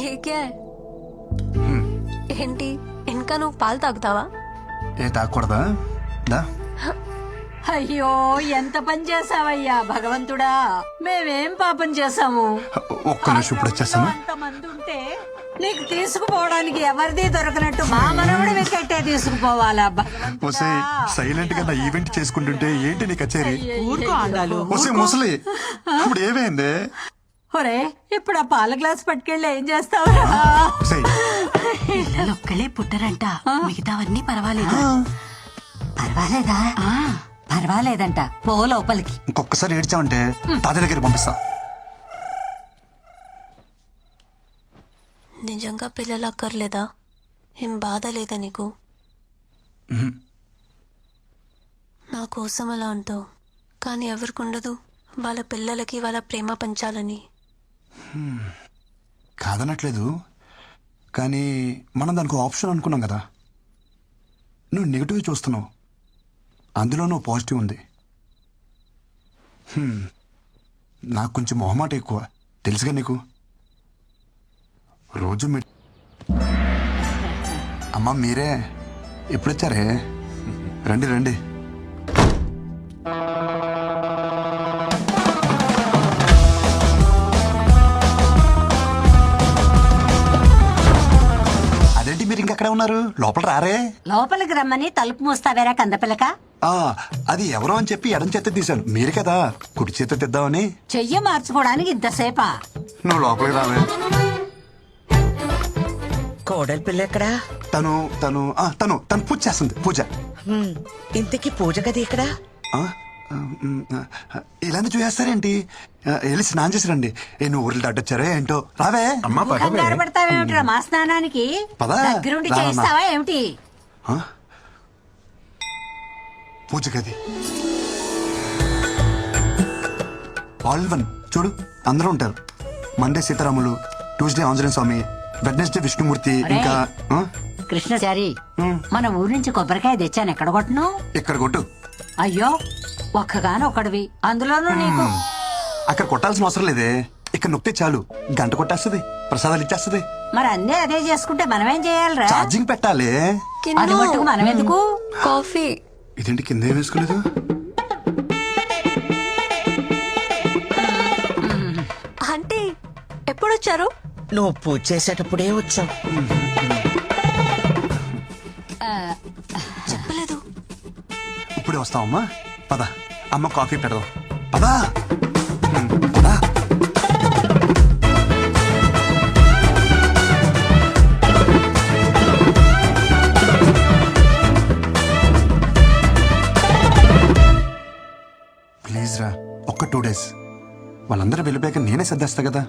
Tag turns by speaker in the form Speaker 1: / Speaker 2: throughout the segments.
Speaker 1: ఏ క్యా ఏంటి ఇంకా నువ్వు పాలు తాగుతావా?
Speaker 2: ఏ తాగకూడదా? దా.
Speaker 3: అయ్యో ఎంత పని చేసావయ్యా భగవంతుడా, మేమేం పాపం చేసాము?
Speaker 2: ఒక్క నిమిషం ఇప్పుడు వచ్చేస్తాను.
Speaker 3: అంతమంది ఉంటే నీకు తీసుకుపోవడానికి ఎవరిది దొరకనట్టు మా మనవడి వెకెట్టే తీసుకుపోవాలా?
Speaker 2: ఒసే సైలెంట్ గా నా ఈవెంట్ చేసుకుంటుంటే ఏంటి నీ కచేరీ?
Speaker 3: ఊరుకో ఆడాలు.
Speaker 2: ఒసే ముసలి ఇప్పుడు ఏమైంది?
Speaker 3: ఒరే ఇప్పుడు ఆ పాల గ్లాస్ పట్టుకెళ్ళి ఏం చేస్తావురా?
Speaker 2: ఒసేయ్,
Speaker 4: ఒక్కలే పుట్టరంట, మిగతావన్నీ పర్వాలేదు.
Speaker 3: పర్వాలేదా? పర్వాలేదంట, పో లోపలికి.
Speaker 2: ఇంకొకసారి ఏడ్చావంటే తాత దగ్గర పంపిస్తా.
Speaker 1: నిజంగా పిల్లలు అక్కర్లేదా? ఏం బాధ లేదా నీకు? నా కోసం అలా అంటావు, కానీ ఎవరికి ఉండదు వాళ్ళ పిల్లలకి వాళ్ళ ప్రేమ పంచాలని?
Speaker 2: కాదనట్లేదు, కానీ మనం దానికి ఆప్షన్ అనుకున్నాం కదా. నువ్వు నెగిటివ్ చూస్తున్నావు, అందులో నువ్వు పాజిటివ్ ఉంది. నాకు కొంచెం మొహమాట ఎక్కువ, తెలుసుగా నీకు. రోజు అమ్మా మీరే ఎప్పుడొచ్చారే? రండి రండి. అదేంటి మీరు ఇంకెక్కడే ఉన్నారు? లోపల రారే?
Speaker 3: లోపలికి రమ్మని తలుపు మూస్తావేరా కందపిల్లక?
Speaker 2: అది ఎవరో అని చెప్పి ఎడం చేత తీశాను, మీరు కదా కుడి చేత తెద్దామని.
Speaker 3: చెయ్యి మార్చుకోవడానికి ఇంతసేపా?
Speaker 2: నువ్వు లోపలికి రావే.
Speaker 4: కోడలి పిల్ల ఎక్కడా?
Speaker 2: తను తను తను తను పూజ చేస్తుంది, పూజ.
Speaker 4: ఇంతకీ పూజ గది ఎక్కడా?
Speaker 2: ఇలాంటి చూసేస్తారేంటి? వెళ్ళి స్నానం చేసి రండి. నువ్వు ఊర్లు దాటొచ్చారే ఏంటో. రావే.
Speaker 3: కంగారు పడతావేమిట్రా మా స్నానానికి?
Speaker 2: పదా.
Speaker 3: దగ్గరుండి
Speaker 2: రా,
Speaker 3: చేయిస్తావా ఏమిటి?
Speaker 2: పూజ గది ఆల్ వన్ చూడు, అందరూ ఉంటారు. మండే సీతారాములు, ట్యూస్డే ఆంజనేయ స్వామి, వెడ్నెస్డే విష్ణుమూర్తి, ఇంకా
Speaker 3: కృష్ణచారి మన ఊరి నుంచి కొబ్బరికాయ తెచ్చాను, ఎక్కడ కొట్టను?
Speaker 2: ఇక్కడ కొట్టు.
Speaker 3: అయ్యో ఒక్కగానొక్కడివి, అందులోనూ నీకు.
Speaker 2: అక్కడ కొట్టాల్సిన అవసరం లేదే, ఇక్కడ నొక్కితే చాలు గంట కొట్టేస్తుంది, ప్రసాదాలు ఇచ్చేస్తుంది.
Speaker 3: మరి అన్నీ అదే చేసుకుంటే మనమేం చేయాలిరా?
Speaker 2: ఛార్జింగ్ పెట్టాలి.
Speaker 3: అది మట్టుకు మనం ఎందుకు?
Speaker 1: కాఫీ.
Speaker 2: ఇదేంటి కింద ఏం వేసుకోలేదు?
Speaker 1: అంటే ఎప్పుడొచ్చారు?
Speaker 4: నువ్వు పూజ చేసేటప్పుడే వచ్చావు.
Speaker 1: చెప్పలేదు.
Speaker 2: ఇప్పుడే వస్తావమ్మా, పద అమ్మ కాఫీ పెడదాం, పదా. పదా. ప్లీజ్ రా, ఒక్క 2 days. వాళ్ళందరూ వెళ్ళిపోయాక నేనే సర్దేస్తా కదా.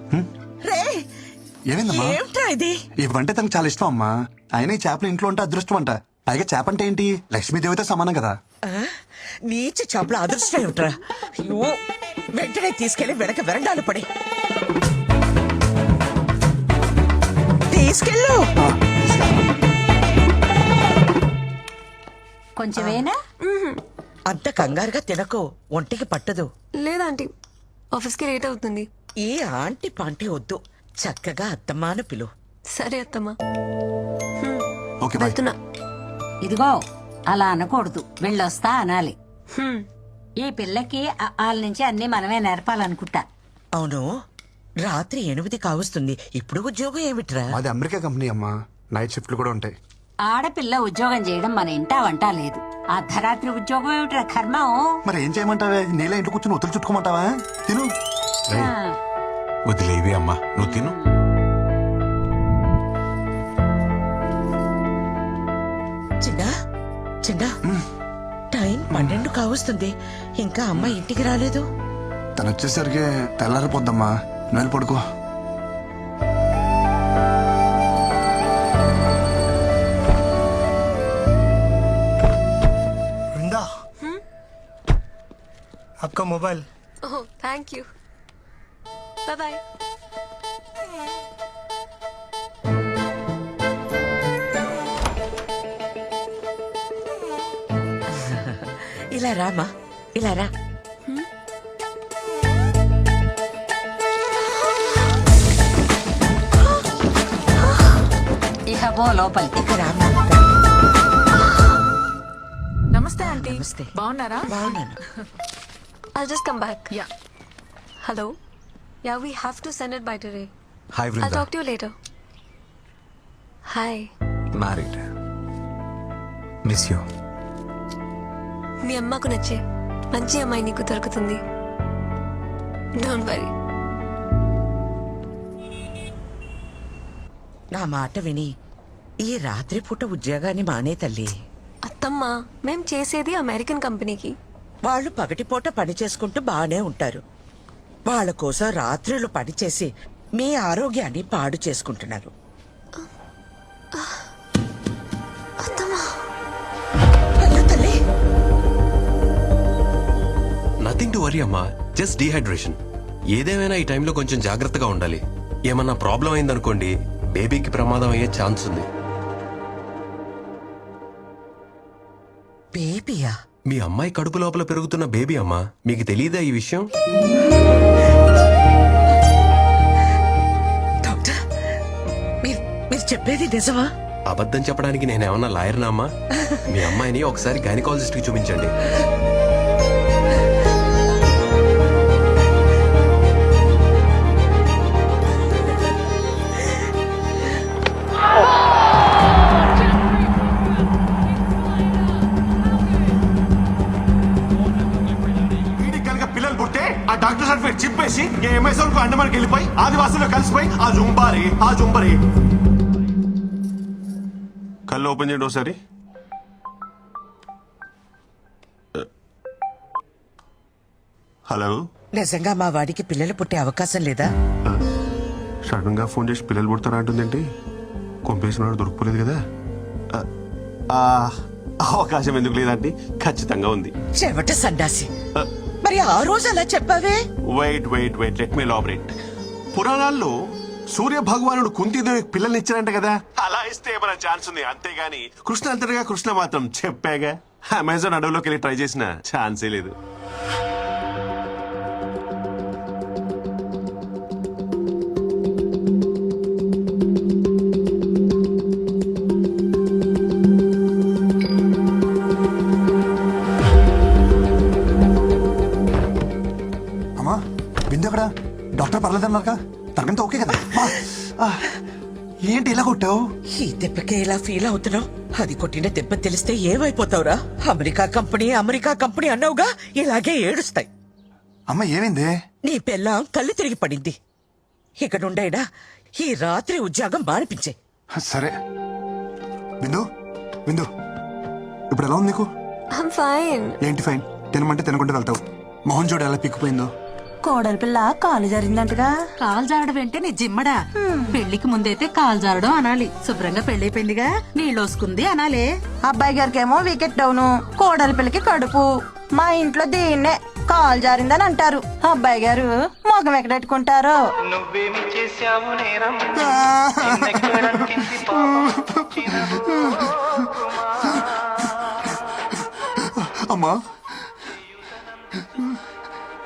Speaker 2: ఏమైందమ్మా?
Speaker 4: ఏమిటా ఇది?
Speaker 2: ఇవంటే తనకు చాలా ఇష్టం అమ్మా. అయినా ఈ చేపలు ఇంట్లో ఉంటే అదృష్టం అంట. పైగా చేప అంటే ఏంటి, లక్ష్మీదేవితో సమానం కదా.
Speaker 4: నీచ చేపల అదృష్టం ఏమిట్రా? అయ్యో, వెంటనే తీసుకెళ్లి వెనక వెరండాలు పడి తీసుకెళ్ళు.
Speaker 3: కొంచెమేనా?
Speaker 4: అంత కంగారుగా తినకు, ఒంటికి పట్టదు.
Speaker 1: లేదాంటీ, ఆఫీస్కి లేట్ అవుతుంది.
Speaker 4: ఈ ఆంటీ పాంటీ వద్దు, చక్కగా అత్తమ్మాను పిలు.
Speaker 1: సరే అత్తమ్మా,
Speaker 2: ఓకే బాయ్.
Speaker 1: వెళ్తున్నా.
Speaker 3: ఇదిగో అలా అనకూడదు, వెళ్ళొస్తా అనాలి.
Speaker 1: హ్మ్.
Speaker 3: ఈ పిల్లకి వాళ్ళ నుంచి అన్ని మనమే నేర్పాలనుకుంటా.
Speaker 4: అవును, రాత్రి 8 కావస్తుంది, ఇప్పుడు ఉద్యోగం ఏమిట్రా?
Speaker 2: అది అమెరికా కంపెనీ అమ్మా, నైట్ షిఫ్ట్లు కూడా ఉంటాయి.
Speaker 3: ఆడపిల్ల ఉద్యోగం చేయడం మన ఇంటా వంట లేదు. అర్ధరాత్రి ఉద్యోగం ఏమిట్రా కర్మం?
Speaker 2: మరి ఏం చేయమంటావే? నీళ్ళ ఇంట్లో కూర్చొని ఒత్తులు చుట్టుకోమంటావా? తిను.
Speaker 5: వదిలేవి అమ్మా, నువ్వు తిను.
Speaker 4: చిన్నా చిన్నా, టైం 12 కావస్తుంది, ఇంకా అమ్మ ఇంటికి రాలేదు.
Speaker 2: తను వచ్చేసరికి తెల్లారిపోద్దమ్మా, నువ్వు పడుకో.
Speaker 6: आपका मोबाइल.
Speaker 1: ఓహో, థ్యాంక్ యూ. Bye bye.
Speaker 4: ఇలా రామా, ఇలా రా.
Speaker 3: పో లోపలికి.
Speaker 4: ఇక రామ్మా.
Speaker 5: నమస్తే ఆంటీ.
Speaker 4: నమస్తే.
Speaker 5: బాగున్నారా?
Speaker 4: బాగున్నాను.
Speaker 1: I'll just come back.
Speaker 5: Yeah.
Speaker 1: Hello? Yeah, we have to send it by today.
Speaker 7: Hi,
Speaker 1: I'll
Speaker 7: Vrinda.
Speaker 1: talk to you later. Hi.
Speaker 7: Married. Miss you.
Speaker 1: మీ అమ్మకు నచ్చే మంచి అమ్మాయి నీకు దొరుకుతుంది. Don't worry.
Speaker 4: నా మాట విని ఈ రాత్రి పూట ఉద్యోగాన్ని మానే తల్లి.
Speaker 1: అత్తమ్మ, మేం చేసేది అమెరికన్ కంపెనీకి.
Speaker 4: వాళ్ళు పగటిపూట పని చేసుకుంటూ బాగానే ఉంటారు. వాళ్ళ కోసం రాత్రులు పనిచేసి మీ ఆరోగ్యాన్ని పాడు చేసుకుంటున్నారు.
Speaker 1: అత్తమ్మ,
Speaker 4: అయ్యో తల్లి,
Speaker 8: నథింగ్ టు వరీ అమ్మా, జస్ట్ డీహైడ్రేషన్. ఏదేమైనా ఈ టైంలో కొంచెం జాగ్రత్తగా ఉండాలి. ఏమన్నా ప్రాబ్లం అయిందనుకోండి, బేబీకి ప్రమాదం అయ్యే ఛాన్స్ ఉంది.
Speaker 4: బేబీయా?
Speaker 8: మీ అమ్మాయి కడుపు లోపల పెరుగుతున్న బేబీ అమ్మా, మీకు తెలియదా ఈ విషయం?
Speaker 4: డాక్టర్, మీరు చెప్పేది నిజమా?
Speaker 8: అబద్ధం చెప్పడానికి నేనేమన్నా లాయర్నా అమ్మా? మీ అమ్మాయిని ఒకసారి గైనకాలజిస్ట్ కి చూపించండి.
Speaker 9: వీడికి కనుక పిల్లలు పుట్టే ఆ డాక్టర్ సర్టిఫికేట్ చింపేసి ఎంఎస్ఎల్ అండమానికి వెళ్ళిపోయి ఆదివాసుల్లో కలిసిపోయి ఆ జుంబరి కళ్ళు ఓపెన్ చేయండి ఒకసారి. హలో,
Speaker 4: నిజంగా మా వాడికి పిల్లలు పుట్టే అవకాశం లేదా?
Speaker 9: సడన్ గా ఫోన్ చేసి పిల్లలు పుడతారా అంటుందేంటి? కొంపేసిన వాడు దొరికిపోలేదు కదా. ఆ, అవకాశం ఎందుకు లేదండి? ఖచ్చితంగా ఉంది.
Speaker 4: చెవట సన్నాసి, మరి ఆ రోజు అలా చెప్పావే?
Speaker 9: Wait let me elaborate. పురాణాల్లో సూర్య భగవానుడు కుంతిదేవికి పిల్లల్ని ఇచ్చారంట కదా, అలా ఇస్తే ఏమైనా ఛాన్స్ ఉంది. అంతేగాని కృష్ణ అంతటిగా కృష్ణ మాత్రం చెప్పాగా, అమెజాన్ అడవిలోకి వెళ్ళి ట్రై చేసిన ఛాన్సే లేదు.
Speaker 2: అమ్మా, బిందు అక్కడ డాక్టర్ పర్లేదన్నారుగా? తనకంతా ఓకే కదా? ఏంటి ఇలా కొట్టావు?
Speaker 4: ఈ దెబ్బకే ఇలా ఫీల్ అవుతున్నావు? అది కొట్టిన దెబ్బ తెలిస్తే ఏమైపోతావురా? అమెరికా కంపెనీ అన్నావుగా, ఇలాగే ఏడుస్తాయి.
Speaker 2: అమ్మ ఏమైంది?
Speaker 4: నీ పెళ్ళాం కళ్ళు తిరిగి పడింది. ఇక నుండైనా ఈ రాత్రి ఉద్యోగం మానిపించే.
Speaker 2: సరే బిందు, ఇప్పుడు ఎలా ఉంది నీకు?
Speaker 1: I'm fine.
Speaker 2: ఏంటి ఫైన్? తినమంటే తినకుండా వెళ్తావు. మొహం చూడు ఎలా పిక్కుపోయిందో.
Speaker 3: కోడలి పిల్ల కాలు జారిందంటగా. కాలు జారడం అంటే నీ జిమ్మడా? పెళ్లికి ముందైతే కాలు జారడం అనాలి. శుభ్రంగా పెళ్లిపోయిందిగా, నీళ్ళోసుకుంది అనాలే. అబ్బాయి గారికి ఏమో వికెట్ డౌను, కోడలి పిల్లకి కడుపు. మా ఇంట్లో దీన్నే కాలు జారిందని అంటారు. అబ్బాయి గారు మొగం ఎక్కడెట్టుకుంటారో.
Speaker 6: నువ్వేమి చేశావు నేరం, నిన్నెక్కడంటింది పాపం, చిరునవ్వు
Speaker 2: అమ్మా,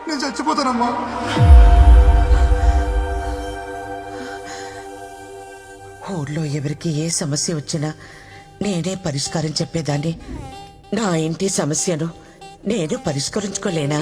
Speaker 2: నేను చచ్చిపోతానమ్మా.
Speaker 4: ఊళ్ళో ఎవరికి ఏ సమస్య వచ్చినా నేనే పరిష్కారం చెప్పేదాన్ని. నా ఇంటి సమస్యను నేను పరిష్కరించుకోలేనా?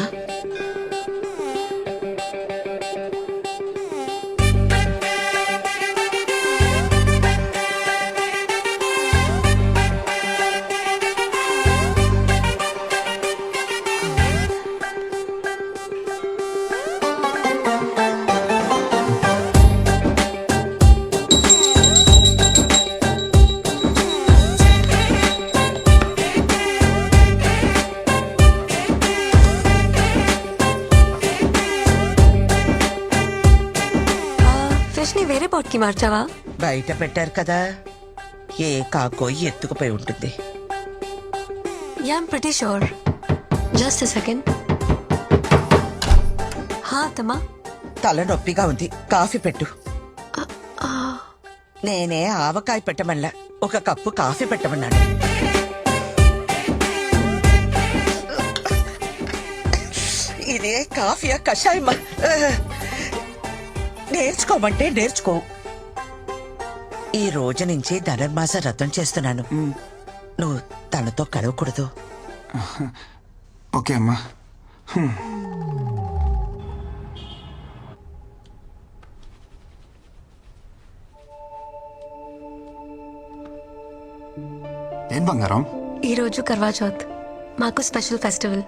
Speaker 1: ఫిష్ ని వేరే పాట్ కి మార్చావా?
Speaker 4: బయట పెట్టారు కదా, ఏ కాకో ఎత్తుకుపోయి ఉంటుంది.
Speaker 1: Yeah, I'm pretty sure. Just a second. హా అత్తమ్మా.
Speaker 4: తల నొప్పిగా ఉంది, కాఫీ పెట్టు. నేనే ఆవకాయ పెట్టమల్లా, ఒక కప్పు కాఫీ పెట్టమన్నాడు. ఇదే కాఫీయా కషాయమా? నేర్చుకోమంటే నేర్చుకో. ఈ రోజు నుంచి ధనుర్మాస వ్రతం చేస్తున్నాను. నువ్వు తనతో కలవకూడదు.
Speaker 2: ఓకే అమ్మా. ఏం బంగారం?
Speaker 1: ఈరోజు కర్వా చౌత్ మాకు స్పెషల్ ఫెస్టివల్.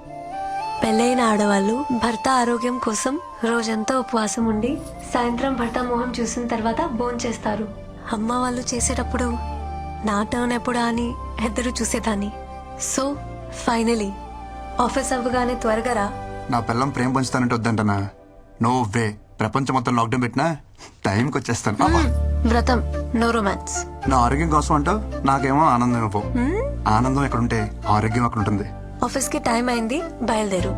Speaker 1: పెళ్ళైన ఆడవాళ్ళు భర్త ఆరోగ్యం కోసం రోజంతా ఉపవాసం ఉండి సాయంత్రం భర్త మొహం చూసిన తర్వాత భోంచేస్తారు. అమ్మ వాళ్ళు చేసేటప్పుడు నా టర్న్ ఎప్పుడా అని ఎదురు చూసేదాన్ని. సో ఫైనలీ ఆఫీస్ అవ్వగానే త్వరగా రా.
Speaker 2: నా పిల్లం ప్రేమ పంచుతానంటే వద్దంటనా? No way. ప్రపంచం మొత్తం లాక్డౌన్ పెట్టినా టైంకి వచ్చేస్తాను. అబ్బా.
Speaker 1: వ్రతం, నో రొమాన్స్.
Speaker 2: నా ఆరోగ్యం కోసం అంటావు, నాకేమో ఆనందం ఇవ్వవు. ఆనందం ఎక్కడుంటే ఆరోగ్యం అక్కడ ఉంటుంది.
Speaker 1: ఆఫీస్కి టైం అయింది, బయలుదేరు.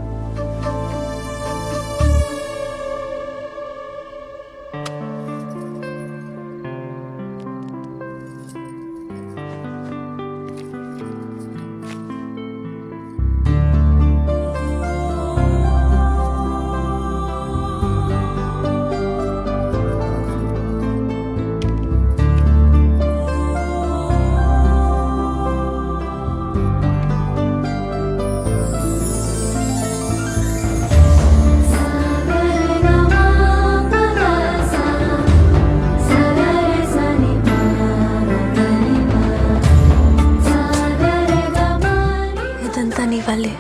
Speaker 1: ఇదంతా నీ వల్లే.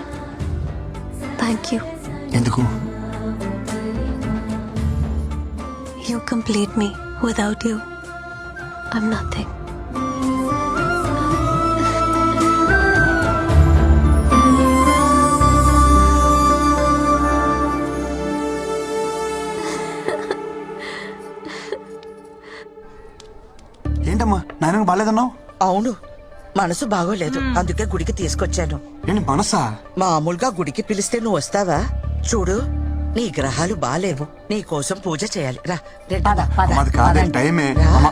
Speaker 1: Thank you.
Speaker 2: ఎందుకు?
Speaker 1: You complete me. Without you, I'm nothing.
Speaker 2: ఏంటమ్మా నాయనకు బాగాలేదన్నావు?
Speaker 4: అవును, మనసు బాగోలేదు, అందుకే గుడికి తీసుకొచ్చాను.
Speaker 2: ఏంటి మనసా?
Speaker 4: మామూలుగా గుడికి పిలిస్తే నువ్వు వస్తావా? చూడు, నీ గ్రహాలు బాలేవు, నీ కోసం పూజ చేయాలి. రా రండి.
Speaker 2: మాది కాదే టైమే.
Speaker 4: రా.
Speaker 2: అమ్మా.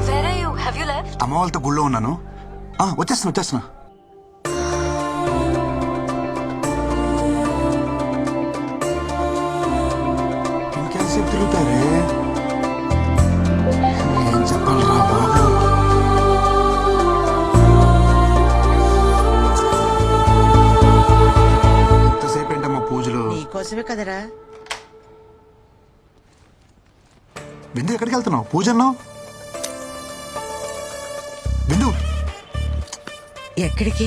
Speaker 1: Where are you? Have you left?
Speaker 2: అమ్మ వాళ్ళతో గుళ్ళో ఉన్నాను. వచ్చేస్తున్నా. ఇంకెంతసేపు తిరుగుతారే? ఏం చెప్పాలరా బాబు? ఎంతసేపు ఏంటమ్మా పూజలు?
Speaker 4: నీకోసమే కదరా.
Speaker 2: బిందు ఎక్కడికి వెళ్తున్నావు? పూజ అన్నావు. బిందు
Speaker 4: ఎక్కడికి?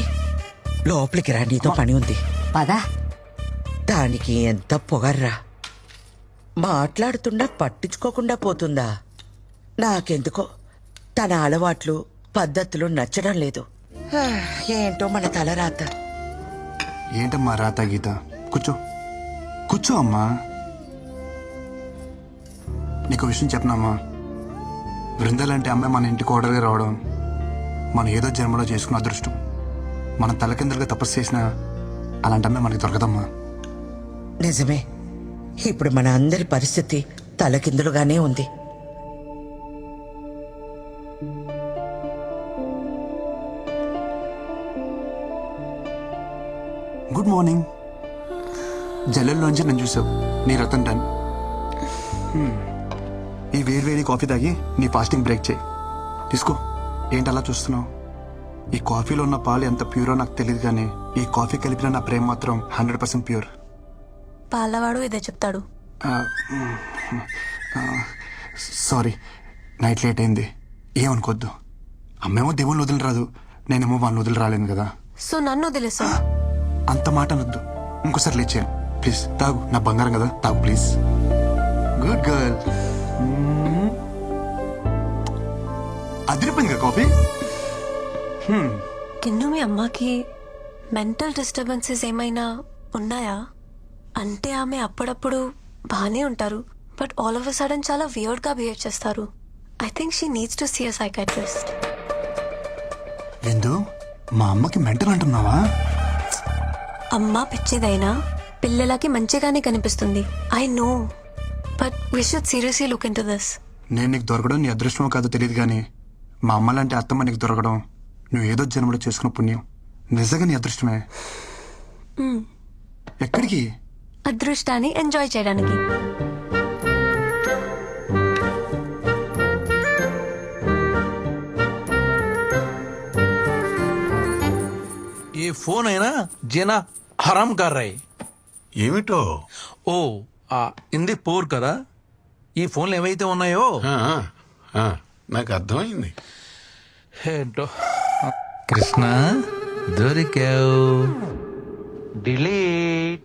Speaker 4: లోపలికి రా, నీతో పని ఉంది.
Speaker 3: పదా.
Speaker 4: దానికి ఎంత పొగర్రా. మాట్లాడుతున్నా పట్టించుకోకుండా పోతుందా? నాకెందుకో తన అలవాట్లు పద్ధతులు నచ్చడం లేదు. ఏంటో మన తలరాత.
Speaker 2: ఏంటమ్మా రాత గీత? కూర్చో అమ్మా. నీకు విషయం చెప్పనమ్మా. బృందాలంటే అమ్మాయి మన ఇంటికి ఓడర్గా రావడం మనం ఏదో జన్మలో చేసుకున్న అదృష్టం. మనం తలకిందులుగా తపస్సు చేసినా అలాంటి అమ్మాయి మనకి దొరకదమ్మా.
Speaker 4: నిజమే, ఇప్పుడు మన అందరి పరిస్థితి తలకిందులుగానే ఉంది.
Speaker 2: Good morning. జల్లెల్లోంచి నన్ను చూసావు, నీ రతం డన్. ఈ వేడి కాఫీ తాగి నీ ఫాస్టింగ్ బ్రేక్ చేయి. తీసుకో. ఏంటి అలా చూస్తున్నావు? ఈ కాఫీలో ఉన్న పాలు ఎంత ప్యూరో నాకు తెలియదు, కానీ ఈ కాఫీ కలిపిన నా ప్రేమ మాత్రం 100% ప్యూర్.
Speaker 1: పాలవాడు ఇదే చెప్తాడు.
Speaker 2: సారీ, నైట్ లేట్ అయింది, ఏమనుకోద్దు. అమ్మేమో దేవుళ్ళు వదిలిరాదు, నేనేమో వాళ్ళని వదిలి రాలేను కదా.
Speaker 1: సో నన్ను వదిలేసా?
Speaker 2: అంత మాట అనొద్దు. ఇంకోసారి లేచాను ప్లీజ్. తాగు, నా బంగారం కదా, తాగు ప్లీజ్. Good girl. అదిరిపోయింది కదా కాఫీ.
Speaker 1: కిన్ను, మీ అమ్మకి మెంటల్ డిస్టర్బెన్సెస్ ఏమైనా ఉన్నాయా? అంటే ఆమె అప్పుడప్పుడు బాగానే ఉంటారు, but all of a sudden చాలా వియర్డ్గా బిహేవ్ చేస్తారు. I think she needs to see a psychiatrist.
Speaker 2: ఎందు మా అమ్మకి మెంటల్ అంటున్నావా?
Speaker 1: అమ్మ పిచ్చిదైనా పిల్లలకి మంచిగానే కనిపిస్తుంది. I know, but we should seriously look in to this.
Speaker 2: నేను నీకు దొరకడం నీ అదృష్టమో కాదో తెలియదు, కానీ మా అమ్మ లాంటి అత్తమ్మ నీకు దొరకడం నువ్వు ఏదో జన్మలో చేసుకున్న పుణ్యం. నిజంగా నీ అదృష్టమే. ఎక్కడికి?
Speaker 1: అదృష్టాన్ని ఎంజాయ్ చేయడానికి.
Speaker 5: ये फोन है ना जीना हराम कर रहे.
Speaker 9: ఏమిటో
Speaker 5: ఓ ఇంది పోర్ కదా. ఈ ఫోన్లు ఏవైతే ఉన్నాయో
Speaker 9: నాకు అర్థమైంది.
Speaker 5: ఏంటో కృష్ణ దొరికావు.
Speaker 6: డిలీట్